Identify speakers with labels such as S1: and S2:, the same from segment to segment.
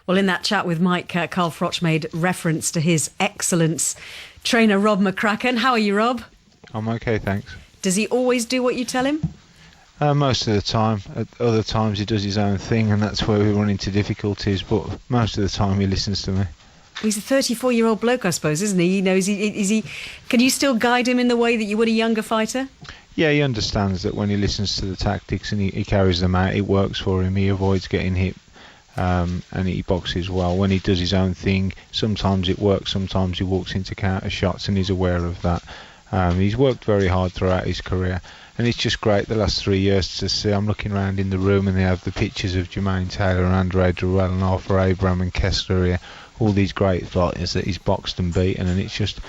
S1: Well, in that chat with Mike, Carl Froch made reference to his excellence trainer, Rob McCracken. How are you, Rob?
S2: I'm okay, thanks.
S1: Does he always do what you tell him?
S2: Most of the time. At other times he does his own thing, and that's where we run into difficulties, but most of the time he listens to me.
S1: He's a 34-year-old bloke, I suppose, isn't he? You know, is he? Can you still guide him in the way that you would a younger fighter?
S2: Yeah, he understands that when he listens to the tactics and he carries them out, it works for him. He avoids getting hit, and he boxes well. When he does his own thing, sometimes it works, sometimes he walks into counter shots, and he's aware of that. He's worked very hard throughout his career, and it's just great the last 3 years to see. I'm looking around in the room and they have the pictures of Jermaine Taylor and Andre Durrell and Arthur Abraham and Kessler here, all these great fighters that he's boxed and beaten, and it's just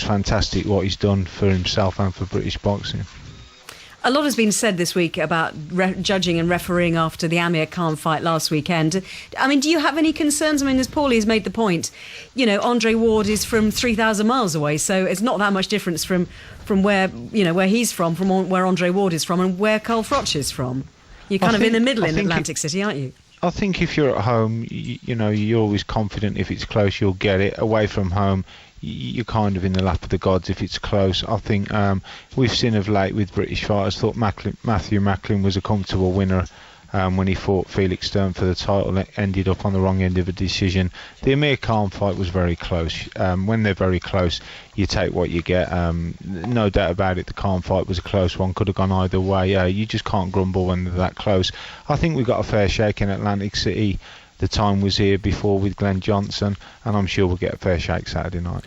S2: fantastic what he's done for himself and for British boxing.
S1: A lot has been said this week about judging and refereeing after the Amir Khan fight last weekend. I mean, do you have any concerns? I mean, as Paulie has made the point, you know, Andre Ward is from 3,000 miles away, so it's not that much difference from where, you know, where he's from where Andre Ward is from and where Carl Froch is from. You're kind of in the middle in Atlantic City, aren't you?
S2: I think if you're at home, you know, you're always confident if it's close, you'll get it. Away from home, you're kind of in the lap of the gods if it's close. I think we've seen of late with British fighters, thought Matthew Macklin was a comfortable winner when he fought Felix Stern for the title. It ended up on the wrong end of a decision. The Amir Khan fight was very close. When they're very close, you take what you get. No doubt about it, the Khan fight was a close one, could have gone either way. You just can't grumble when they're that close. I think we got a fair shake in Atlantic City. The time was here before with Glenn Johnson, and I'm sure we'll get a fair shake Saturday night.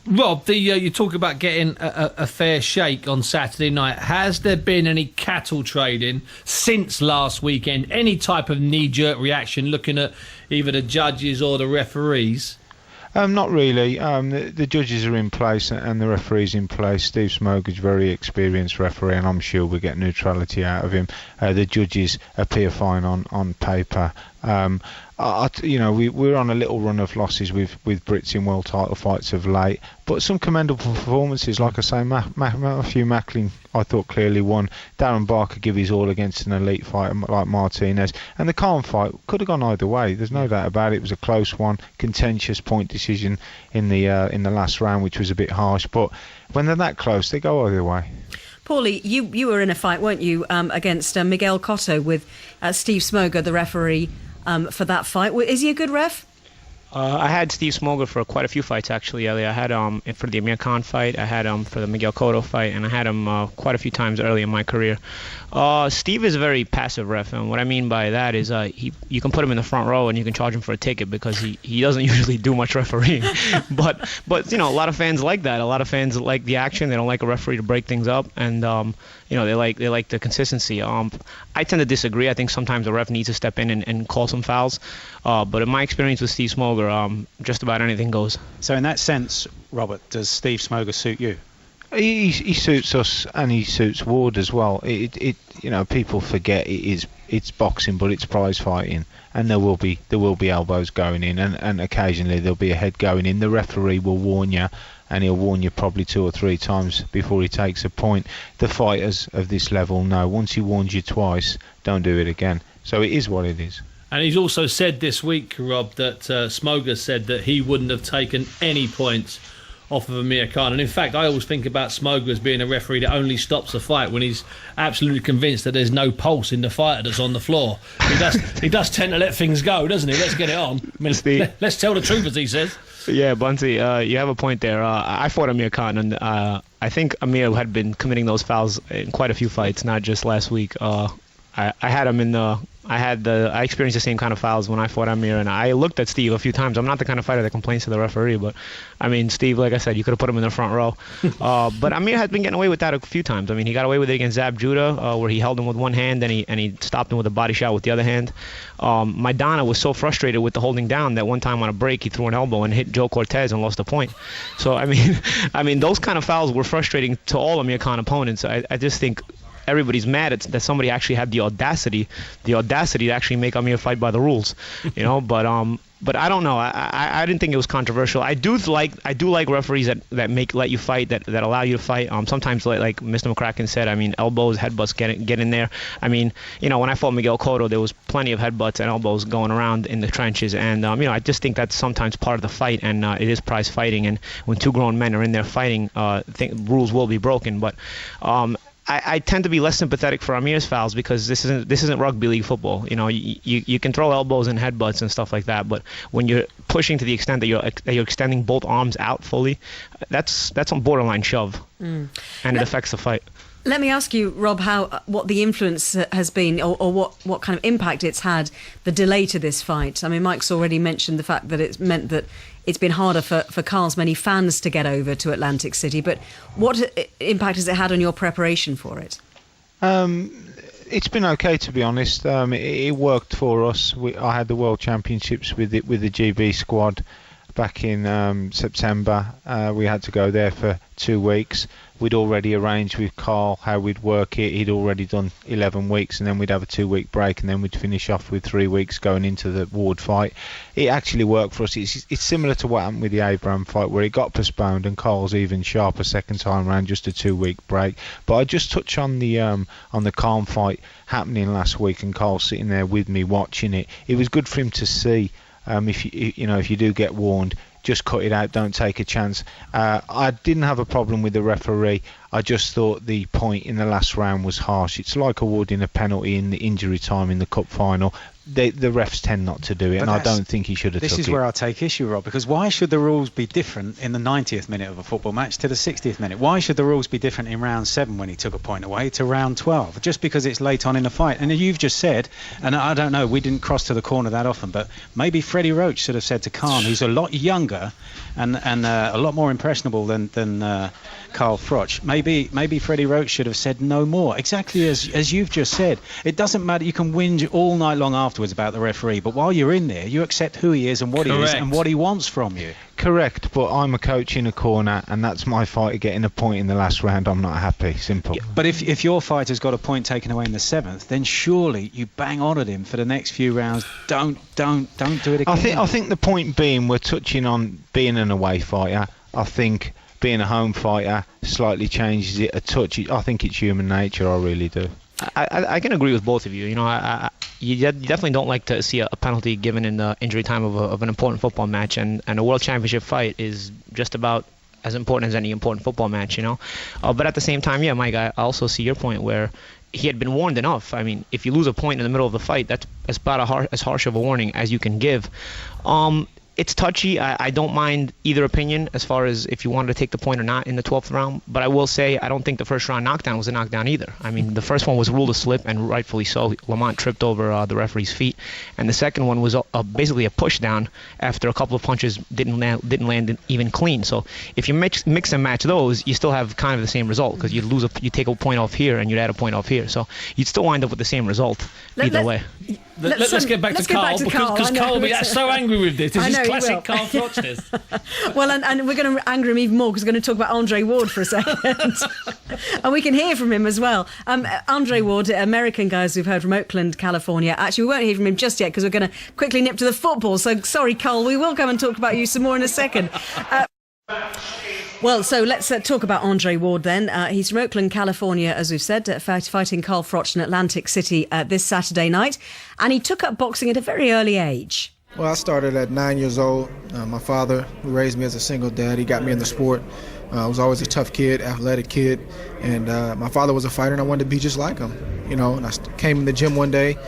S3: Rob, you talk about getting a fair shake on Saturday night. Has there been any cattle trading since last weekend? Any type of knee-jerk reaction looking at either the judges or the referees?
S2: Not really. The judges are in place and the referee's in place. Steve Smoger's a very experienced referee, and I'm sure we'll get neutrality out of him. The judges appear fine on paper. We're on a little run of losses with Brits in world title fights of late, but some commendable performances. Like I say, Matthew Macklin, I thought clearly won. Darren Barker gave his all against an elite fighter like Martinez, and the Khan fight could have gone either way. There's no doubt about it. It was a close one, contentious point decision in the last round, which was a bit harsh. But when they're that close, they go either way.
S1: Paulie, you were in a fight, weren't you, against Miguel Cotto with Steve Smoger, the referee, for that fight. Is he a good ref?
S4: I had Steve Smoger for quite a few fights, actually, Ellie. I had for the Amir Khan fight, I had for the Miguel Cotto fight, and I had him quite a few times early in my career. Steve is a very passive ref, and what I mean by that is you can put him in the front row and you can charge him for a ticket because he doesn't usually do much refereeing. but you know, a lot of fans like that. A lot of fans like the action. They don't like a referee to break things up, and they like the consistency. I tend to disagree. I think sometimes a ref needs to step in and call some fouls. But in my experience with Steve Smoger, just about anything goes.
S5: So in that sense, Robert, does Steve Smoger suit you?
S2: He suits us, and he suits Ward as well. People forget it's boxing, but it's prize fighting, and there will be elbows going in, and occasionally there'll be a head going in. The referee will warn you, and he'll warn you probably 2 or 3 times before he takes a point. The fighters of this level know once he warns you twice, don't do it again. So it is what it is.
S3: And he's also said this week, Rob, that Smoger said that he wouldn't have taken any points off of Amir Khan. And in fact, I always think about Smoger as being a referee that only stops a fight when he's absolutely convinced that there's no pulse in the fighter that's on the floor. He does tend to let things go, doesn't he? Let's get it on. I mean, let's tell the truth, as he says.
S4: Yeah, Bunce, you have a point there. I fought Amir Khan, and I think Amir had been committing those fouls in quite a few fights, not just last week. I had him in the... I experienced the same kind of fouls when I fought Amir, and I looked at Steve a few times. I'm not the kind of fighter that complains to the referee, but I mean, Steve, like I said, you could have put him in the front row. But Amir has been getting away with that a few times. I mean, he got away with it against Zab Judah, where he held him with one hand and he stopped him with a body shot with the other hand. Maidana was so frustrated with the holding down that one time on a break he threw an elbow and hit Joe Cortez and lost a point. So I mean, those kind of fouls were frustrating to all Amir Khan opponents. I just think everybody's mad that somebody actually had the audacity to actually make Amir fight by the rules, you know. But I don't know. I didn't think it was controversial. I do like referees that let you fight, that allow you to fight. Sometimes like Mr. McCracken said, I mean, elbows, headbutts get in there. I mean, you know, when I fought Miguel Cotto, there was plenty of headbutts and elbows going around in the trenches, and you know, I just think that's sometimes part of the fight, and it is prize fighting. And when two grown men are in there fighting, rules will be broken. But I tend to be less sympathetic for Amir's fouls because this isn't rugby league football. You know, you can throw elbows and headbutts and stuff like that, but when you're pushing to the extent that you're extending both arms out fully, that's on borderline shove, and it affects the fight.
S1: Let me ask you, Rob, what the influence has been, or what kind of impact it's had, the delay to this fight. I mean, Mike's already mentioned the fact that it's meant that it's been harder for Carl's many fans to get over to Atlantic City, but what impact has it had on your preparation for it?
S2: It's been okay, to be honest. It worked for us. I had the World Championships with the GB squad back in September. We had to go there for 2 weeks. We'd already arranged with Carl how we'd work it. He'd already done 11 weeks, and then we'd have a 2-week break, and then we'd finish off with 3 weeks going into the Ward fight. It actually worked for us. It's similar to what happened with the Abraham fight, where it got postponed, and Carl's even sharper second time around, just a 2-week break. But I just touch on the Khan fight happening last week, and Carl sitting there with me watching it. It was good for him to see. If you do get warned, just cut it out, don't take a chance. I didn't have a problem with the referee. I just thought the point in the last round was harsh. It's like awarding a penalty in the injury time in the cup final. The refs tend not to do it, and I don't think he should have took it.
S5: This is where I take issue, Rob, because why should the rules be different in the 90th minute of a football match to the 60th minute? Why should the rules be different in round 7 when he took a point away to round 12, just because it's late on in the fight? And you've just said, and I don't know, we didn't cross to the corner that often, but maybe Freddie Roach should have said to Khan, who's a lot younger and a lot more impressionable than Carl Froch, maybe Freddie Roach should have said no more. Exactly as you've just said. It doesn't matter. You can whinge all night long afterwards about the referee, but while you're in there, you accept who he is and what he is and what he wants from you.
S2: Correct, but I'm a coach in a corner, and that's my fighter getting a point in the last round. I'm not happy. Simple.
S5: Yeah, but if your fighter's got a point taken away in the 7th, then surely you bang on at him for the next few rounds. Don't do it again.
S2: I think the point being, we're touching on being an away fighter. I think being a home fighter slightly changes it a touch. I think it's human nature. I really do.
S4: I can agree with both of you. You know, you definitely don't like to see a penalty given in the injury time of an important football match, and a world championship fight is just about as important as any important football match, you know. But at the same time, yeah, Mike, I also see your point where he had been warned enough. I mean, if you lose a point in the middle of the fight, that's about as harsh of a warning as you can give. It's touchy. I don't mind either opinion as far as if you wanted to take the point or not in the 12th round. But I will say I don't think the first round knockdown was a knockdown either. I mean, the first one was ruled a slip, and rightfully so. Lamont tripped over the referee's feet. And the second one was basically a push down after a couple of punches didn't land even clean. So if you mix and match those, you still have kind of the same result, because you take a point off here and you'd add a point off here. So you'd still wind up with the same result either way.
S3: Let's get back to Carl, because Carl will be so angry with this. This is classic Carl Frochness.
S1: Well, and we're going to anger him even more, because we're going to talk about Andre Ward for a second. And we can hear from him as well. Andre Ward, American guys we've heard from Oakland, California. Actually, we won't hear from him just yet, because we're going to quickly nip to the football. So sorry, Carl, we will come and talk about you some more in a second. Well, so let's talk about Andre Ward then. He's from Oakland, California, as we've said, fighting Carl Froch in Atlantic City this Saturday night. And he took up boxing at a very early age.
S6: Well, I started at 9 years old. My father, who raised me as a single dad, he got me in the sport. I was always a tough kid, athletic kid. And my father was a fighter, and I wanted to be just like him. You know, and I came in the gym one day.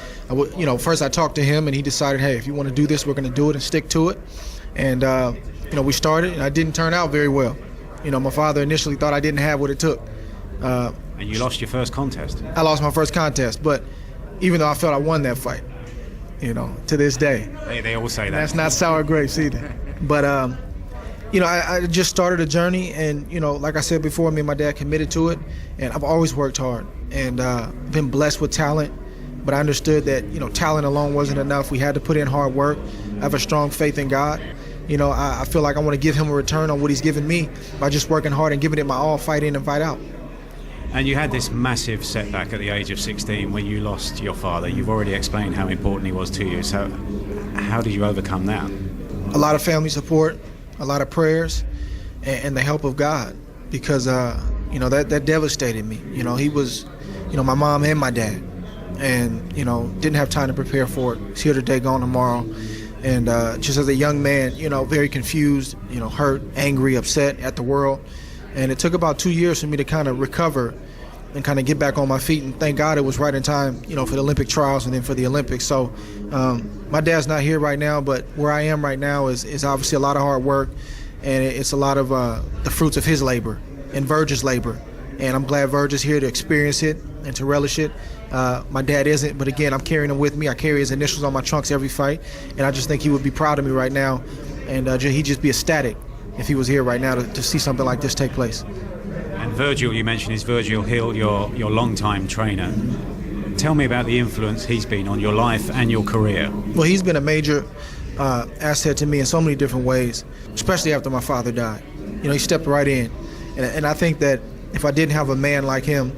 S6: First I talked to him, and he decided, hey, if you want to do this, we're going to do it and stick to it. And, we started, and I didn't turn out very well. You know, my father initially thought I didn't have what it took.
S5: And you lost your first contest.
S6: I lost my first contest, but even though I felt I won that fight, you know, to this day.
S5: They all say that.
S6: That's not sour grapes either. But, I just started a journey, and, you know, like I said before, me and my dad committed to it, and I've always worked hard and been blessed with talent. But I understood that, you know, talent alone wasn't enough. We had to put in hard work. I have a strong faith in God. You know, I feel like I want to give him a return on what he's given me by just working hard and giving it my all, fight in and fight out.
S5: And you had this massive setback at the age of 16 when you lost your father. You've already explained how important he was to you. So how did you overcome that?
S6: A lot of family support, a lot of prayers, and the help of God, because that devastated me. He was, my mom and my dad, and didn't have time to prepare for it. He's here today, gone tomorrow, and just as a young man, very confused, hurt, angry, upset at the world. And it took about 2 years for me to kind of recover and kind of get back on my feet. And thank God it was right in time, for the Olympic trials and then for the Olympics. So my dad's not here right now, but where I am right now is obviously a lot of hard work, and it's a lot of the fruits of his labor and Virgil's labor. And I'm glad Virgil's here to experience it and to relish it. My dad isn't, but again, I'm carrying him with me. I carry his initials on my trunks every fight, and I just think he would be proud of me right now, and he'd just be ecstatic if he was here right now to see something like this take place.
S5: And Virgil, you mentioned, is Virgil Hill, your longtime trainer. Tell me about the influence he's been on your life and your career.
S6: Well, he's been a major asset to me in so many different ways, especially after my father died. He stepped right in. And I think that if I didn't have a man like him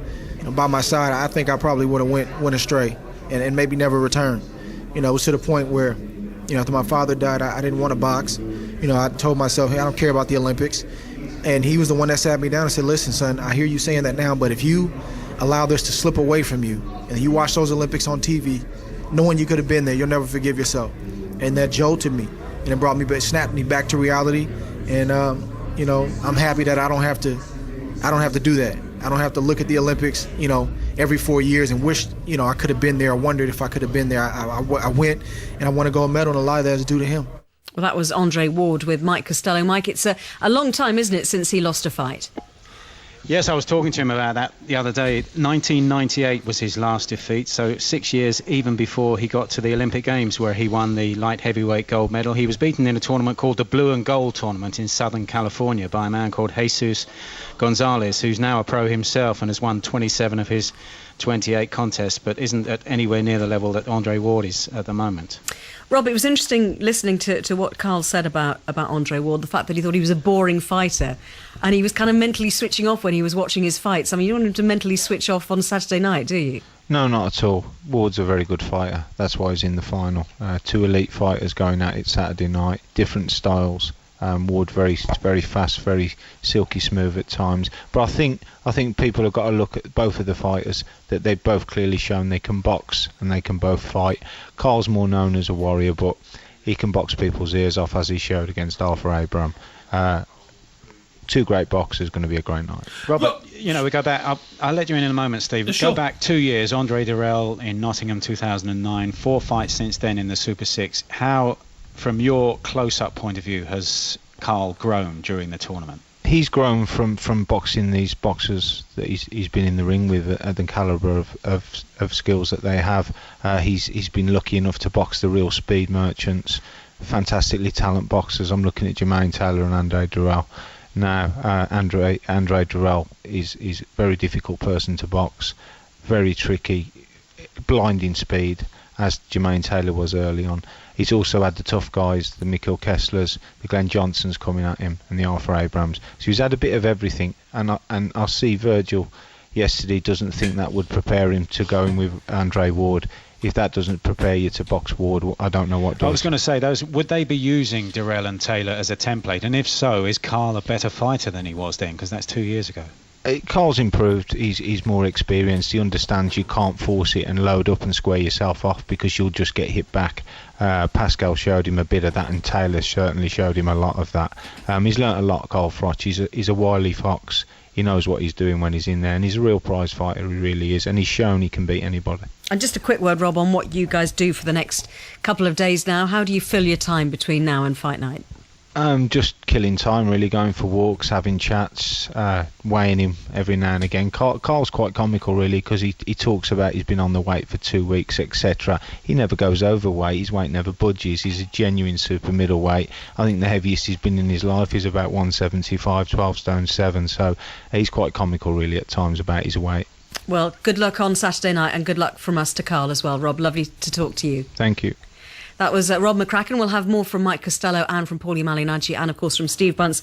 S6: by my side, I think I probably would have went astray and maybe never returned. It was to the point where, after my father died, I didn't want to box. I told myself, hey, I don't care about the Olympics. And he was the one that sat me down and said, listen, son, I hear you saying that now, but if you allow this to slip away from you and you watch those Olympics on TV, knowing you could have been there, you'll never forgive yourself. And that jolted me, and it brought me back, snapped me back to reality. And I'm happy that I don't have to do that. I don't have to look at the Olympics, every 4 years and wish, I could have been there or wondered if I could have been there. I went, and I won a gold medal, and a lot of that is due to him.
S1: Well, that was Andre Ward with Mike Costello. Mike, it's a long time, isn't it, since he lost a fight?
S5: Yes, I was talking to him about that the other day. 1998 was his last defeat, so 6 years even before he got to the Olympic Games, where he won the light heavyweight gold medal. He was beaten in a tournament called the Blue and Gold Tournament in Southern California by a man called Jesus Gonzalez, who's now a pro himself and has won 27 of his 28 contests, but isn't at anywhere near the level that Andre Ward is at the moment.
S1: Rob, it was interesting listening to what Carl said about Andre Ward, the fact that he thought he was a boring fighter, and he was kind of mentally switching off when he was watching his fights. I mean, you don't want him to mentally switch off on Saturday night, do you?
S2: No, not at all. Ward's a very good fighter. That's why he's in the final. Two elite fighters going at it Saturday night, different styles. Ward very fast, very silky smooth at times. But I think people have got to look at both of the fighters, that they've both clearly shown they can box and they can both fight. Carl's more known as a warrior, but he can box people's ears off, as he showed against Arthur Abraham. Two great boxers, going to be a great night.
S5: Robert, we go back. I'll let you in a moment, Steve.
S3: Sure.
S5: Go back 2 years. Andre Durrell in Nottingham 2009. 4 fights since then in the Super 6. How, from your close-up point of view, has Carl grown during the tournament?
S2: He's grown from boxing these boxers that he's been in the ring with at the calibre of skills that they have. He's been lucky enough to box the real speed merchants, fantastically talented boxers. I'm looking at Jermaine Taylor and Andre Durrell. Now, Andre Durrell is a very difficult person to box, very tricky, blinding speed, as Jermaine Taylor was early on. He's also had the tough guys, the Mikkel Kesslers, the Glenn Johnsons coming at him, and the Arthur Abrahams. So he's had a bit of everything, and I see Virgil yesterday doesn't think that would prepare him to go in with Andre Ward. If that doesn't prepare you to box Ward, I don't know what does.
S5: I was going to say, would they be using Durrell and Taylor as a template? And if so, is Carl a better fighter than he was then? Because that's 2 years ago.
S2: Carl's improved. He's more experienced. He understands you can't force it and load up and square yourself off, because you'll just get hit back. Pascal showed him a bit of that, and Taylor certainly showed him a lot of that. He's learnt a lot, Carl Froch. He's a wily fox. He knows what he's doing when he's in there, and he's a real prize fighter. He really is, and he's shown he can beat anybody.
S1: And just a quick word, Rob, on what you guys do for the next couple of days now. How do you fill your time between now and fight night?
S2: Just killing time, really, going for walks, having chats, weighing him every now and again. Carl's quite comical, really, because he talks about he's been on the weight for 2 weeks, etc. He never goes overweight. His weight never budges. He's a genuine super middleweight. I think the heaviest he's been in his life is about 175, 12 stone 7. So he's quite comical, really, at times about his weight.
S1: Well, good luck on Saturday night, and good luck from us to Carl as well. Rob, lovely to talk to you.
S2: Thank you.
S1: That was Rob McCracken. We'll have more from Mike Costello and from Paulie Malignaggi, and of course from Steve Bunce